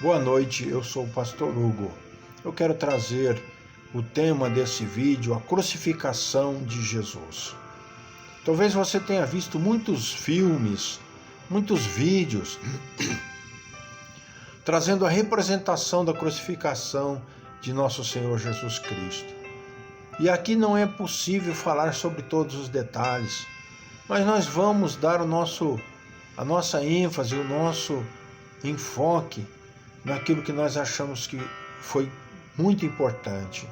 Boa noite, eu sou o pastor Hugo. Eu quero trazer o tema desse vídeo, a crucificação de Jesus. Talvez você tenha visto muitos filmes, muitos vídeos, trazendo a representação da crucificação de nosso Senhor Jesus Cristo. E aqui não é possível falar sobre todos os detalhes, mas nós vamos dar a nossa ênfase, o nosso enfoque naquilo que nós achamos que foi muito importante.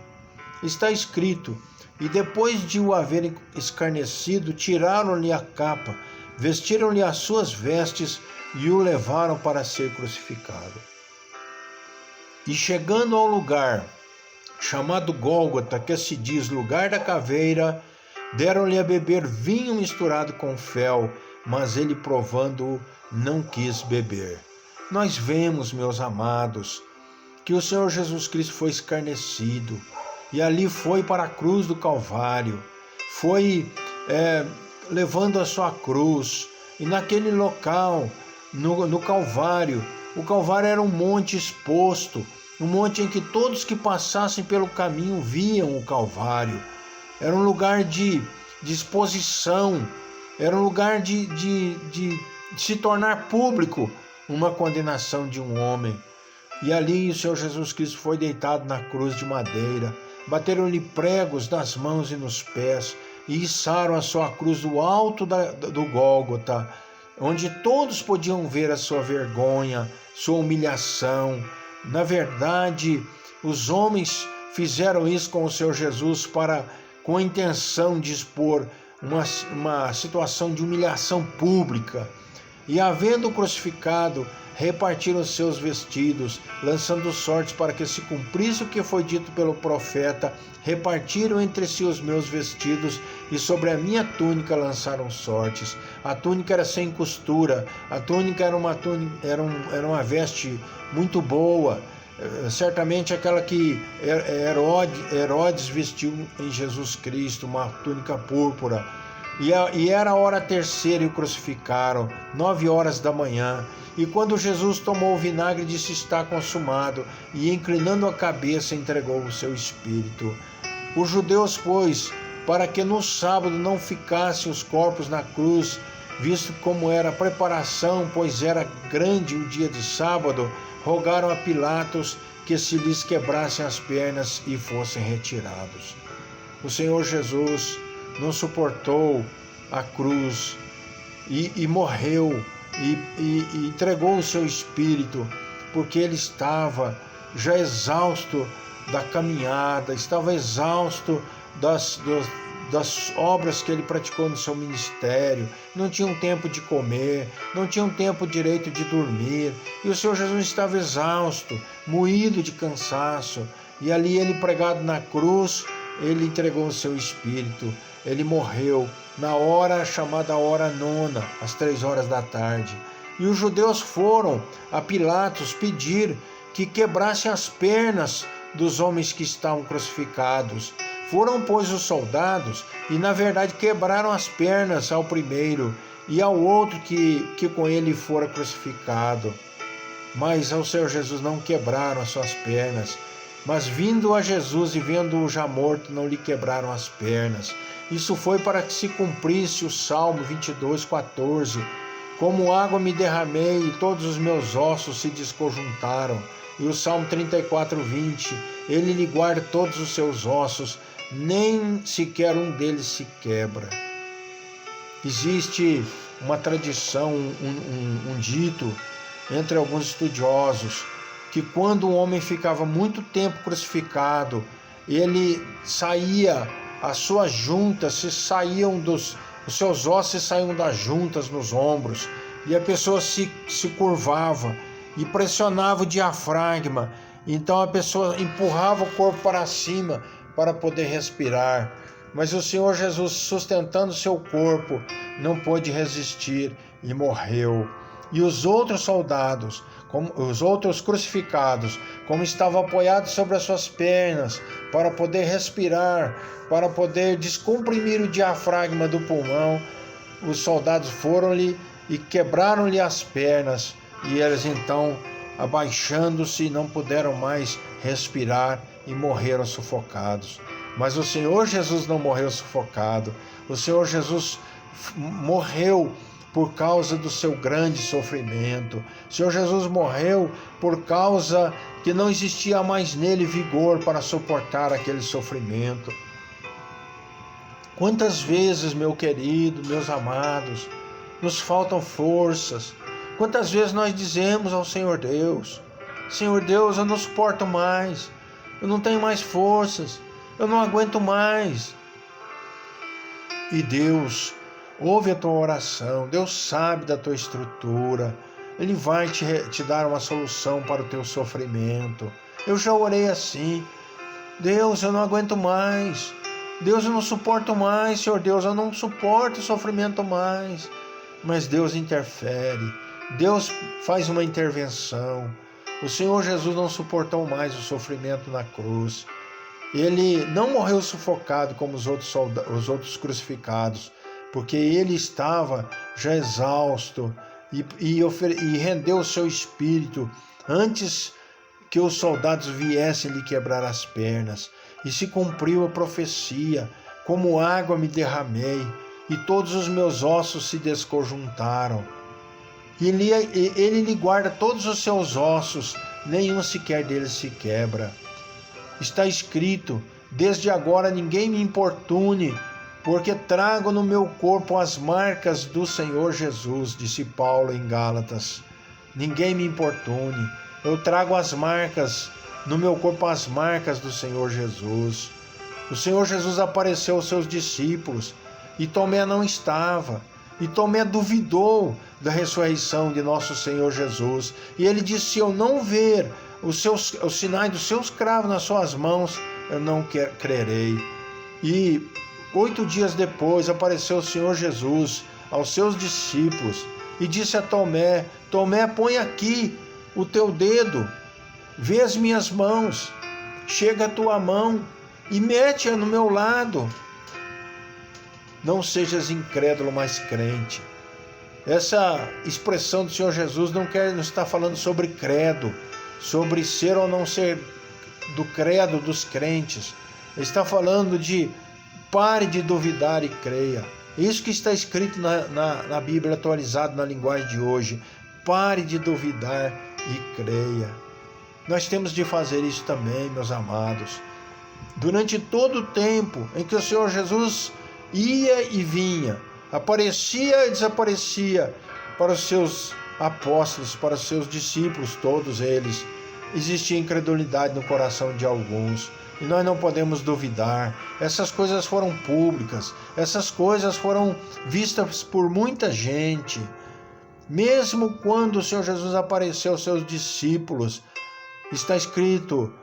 Está escrito: e depois de o haverem escarnecido, tiraram-lhe a capa, vestiram-lhe as suas vestes e o levaram para ser crucificado. E chegando ao lugar chamado Gólgota, que se diz lugar da caveira, deram-lhe a beber vinho misturado com fel, mas ele, provando-o, não quis beber. Nós vemos, meus amados, que o Senhor Jesus Cristo foi escarnecido e ali foi para a cruz do Calvário, foi levando a sua cruz, e naquele local, no Calvário, o Calvário era um monte exposto, um monte em que todos que passassem pelo caminho viam o Calvário. Era um lugar de exposição, era um lugar de se tornar público uma condenação de um homem. E ali o Senhor Jesus Cristo foi deitado na cruz de madeira, bateram-lhe pregos nas mãos e nos pés e içaram a sua cruz do alto do Gólgota, onde todos podiam ver a sua vergonha, sua humilhação. Na verdade, os homens fizeram isso com o Senhor Jesus com a intenção de expor uma situação de humilhação pública. E, havendo crucificado, repartiram seus vestidos, lançando sortes para que se cumprisse o que foi dito pelo profeta: repartiram entre si os meus vestidos, e sobre a minha túnica lançaram sortes. A túnica era sem costura, a túnica era uma veste muito boa, certamente aquela que Herodes vestiu em Jesus Cristo, uma túnica púrpura. E era a hora terceira e o crucificaram, 9 horas da manhã. E quando Jesus tomou o vinagre, disse: está consumado, e inclinando a cabeça entregou o seu espírito. Os judeus, pois, para que no sábado não ficassem os corpos na cruz, visto como era a preparação, pois era grande o dia de sábado, rogaram a Pilatos que se lhes quebrassem as pernas e fossem retirados. O Senhor Jesus não suportou a cruz e morreu e entregou o seu espírito, porque ele estava já exausto da caminhada, estava exausto das obras que ele praticou no seu ministério. Não tinha um tempo de comer, não tinha um tempo direito de dormir, e o Senhor Jesus estava exausto, moído de cansaço, e ali ele, pregado na cruz, ele entregou o seu espírito. Ele morreu na hora chamada hora nona, às 3 horas da tarde. E os judeus foram a Pilatos pedir que quebrassem as pernas dos homens que estavam crucificados. Foram, pois, os soldados e, na verdade, quebraram as pernas ao primeiro e ao outro que com ele fora crucificado. Mas ao Senhor Jesus não quebraram as suas pernas. Mas vindo a Jesus e vendo-o já morto, não lhe quebraram as pernas. Isso foi para que se cumprisse o Salmo 22:14. Como água me derramei e todos os meus ossos se desconjuntaram. E o Salmo 34:20. Ele lhe guarda todos os seus ossos, nem sequer um deles se quebra. Existe uma tradição, um dito entre alguns estudiosos, que quando um homem ficava muito tempo crucificado, ele saía, as suas juntas os seus ossos saíam das juntas nos ombros, e a pessoa se curvava e pressionava o diafragma. Então a pessoa empurrava o corpo para cima para poder respirar. Mas o Senhor Jesus, sustentando seu corpo, não pôde resistir e morreu. E os outros soldados, os outros crucificados, como estavam apoiados sobre as suas pernas, para poder respirar, para poder descomprimir o diafragma do pulmão, os soldados foram-lhe e quebraram-lhe as pernas, e eles então abaixando-se, não puderam mais respirar e morreram sufocados. Mas o Senhor Jesus não morreu sufocado. O Senhor Jesus morreu por causa do seu grande sofrimento. O Senhor Jesus morreu por causa que não existia mais nele vigor para suportar aquele sofrimento. Quantas vezes, meu querido, meus amados, nos faltam forças? Quantas vezes nós dizemos ao Senhor Deus, Senhor Deus, eu não suporto mais, eu não tenho mais forças, eu não aguento mais. E Deus ouve a tua oração, Deus sabe da tua estrutura, Ele vai te dar uma solução para o teu sofrimento. Eu já orei assim, Deus, eu não aguento mais, Deus, eu não suporto mais, Senhor Deus, eu não suporto o sofrimento mais. Mas Deus interfere, Deus faz uma intervenção. O Senhor Jesus não suportou mais o sofrimento na cruz. Ele não morreu sufocado como os outros crucificados, porque ele estava já exausto e rendeu o seu espírito antes que os soldados viessem lhe quebrar as pernas. E se cumpriu a profecia: como água me derramei, e todos os meus ossos se desconjuntaram. E ele lhe guarda todos os seus ossos, nenhum sequer deles se quebra. Está escrito: desde agora ninguém me importune, porque trago no meu corpo as marcas do Senhor Jesus, disse Paulo em Gálatas. Ninguém me importune, eu trago as marcas, no meu corpo as marcas do Senhor Jesus. O Senhor Jesus apareceu aos seus discípulos, e Tomé não estava, e Tomé duvidou da ressurreição de nosso Senhor Jesus, e ele disse: se eu não ver os sinais dos seus cravos nas suas mãos, eu não crerei. E 8 dias depois apareceu o Senhor Jesus aos seus discípulos e disse a Tomé: Tomé, põe aqui o teu dedo, vê as minhas mãos, chega a tua mão e mete-a no meu lado. Não sejas incrédulo, mas crente. Essa expressão do Senhor Jesus não está falando sobre credo, sobre ser ou não ser do credo dos crentes. Ele está falando de pare de duvidar e creia. Isso que está escrito na Bíblia atualizada na linguagem de hoje. Pare de duvidar e creia. Nós temos de fazer isso também, meus amados. Durante todo o tempo em que o Senhor Jesus ia e vinha, aparecia e desaparecia para os seus apóstolos, para os seus discípulos, todos eles, existia incredulidade no coração de alguns. E nós não podemos duvidar. Essas coisas foram públicas, essas coisas foram vistas por muita gente. Mesmo quando o Senhor Jesus apareceu aos seus discípulos, está escrito,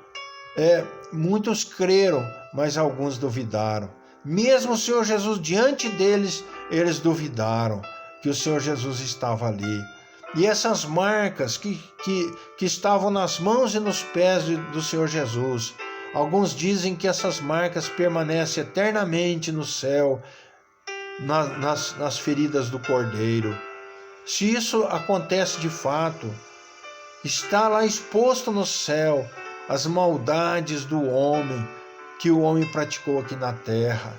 muitos creram, mas alguns duvidaram. Mesmo o Senhor Jesus diante deles, eles duvidaram que o Senhor Jesus estava ali. E essas marcas que estavam nas mãos e nos pés do Senhor Jesus, alguns dizem que essas marcas permanecem eternamente no céu, nas feridas do Cordeiro. Se isso acontece de fato, está lá exposto no céu as maldades do homem, que o homem praticou aqui na terra.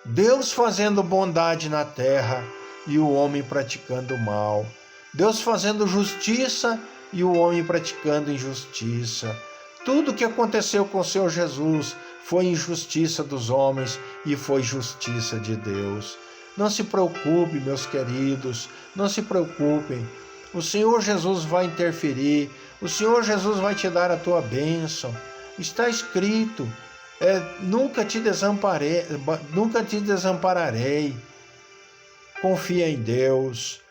Deus fazendo bondade na terra e o homem praticando mal. Deus fazendo justiça e o homem praticando injustiça. Tudo o que aconteceu com o Senhor Jesus foi injustiça dos homens e foi justiça de Deus. Não se preocupe, meus queridos, não se preocupem. O Senhor Jesus vai interferir, o Senhor Jesus vai te dar a tua bênção. Está escrito, nunca te desampararei. Confia em Deus.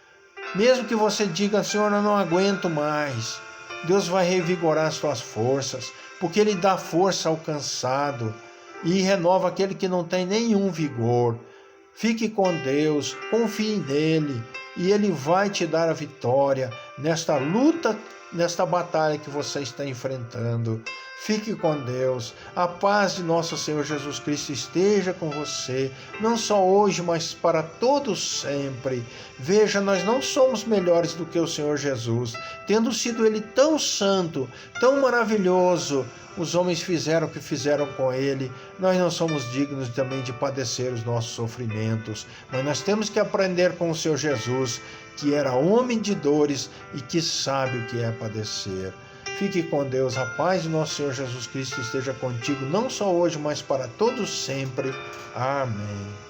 Mesmo que você diga: Senhor, eu não aguento mais, Deus vai revigorar as tuas forças, porque Ele dá força ao cansado e renova aquele que não tem nenhum vigor. Fique com Deus, confie nele, e Ele vai te dar a vitória nesta luta nesta batalha que você está enfrentando. Fique com Deus. A paz de nosso Senhor Jesus Cristo esteja com você, não só hoje, mas para todos sempre. Veja, nós não somos melhores do que o Senhor Jesus. Tendo sido Ele tão santo, tão maravilhoso, os homens fizeram o que fizeram com Ele. Nós não somos dignos também de padecer os nossos sofrimentos, mas nós temos que aprender com o Senhor Jesus, que era homem de dores e que sabe o que é padecer. Fique com Deus, a paz de nosso Senhor Jesus Cristo esteja contigo, não só hoje, mas para todos sempre. Amém.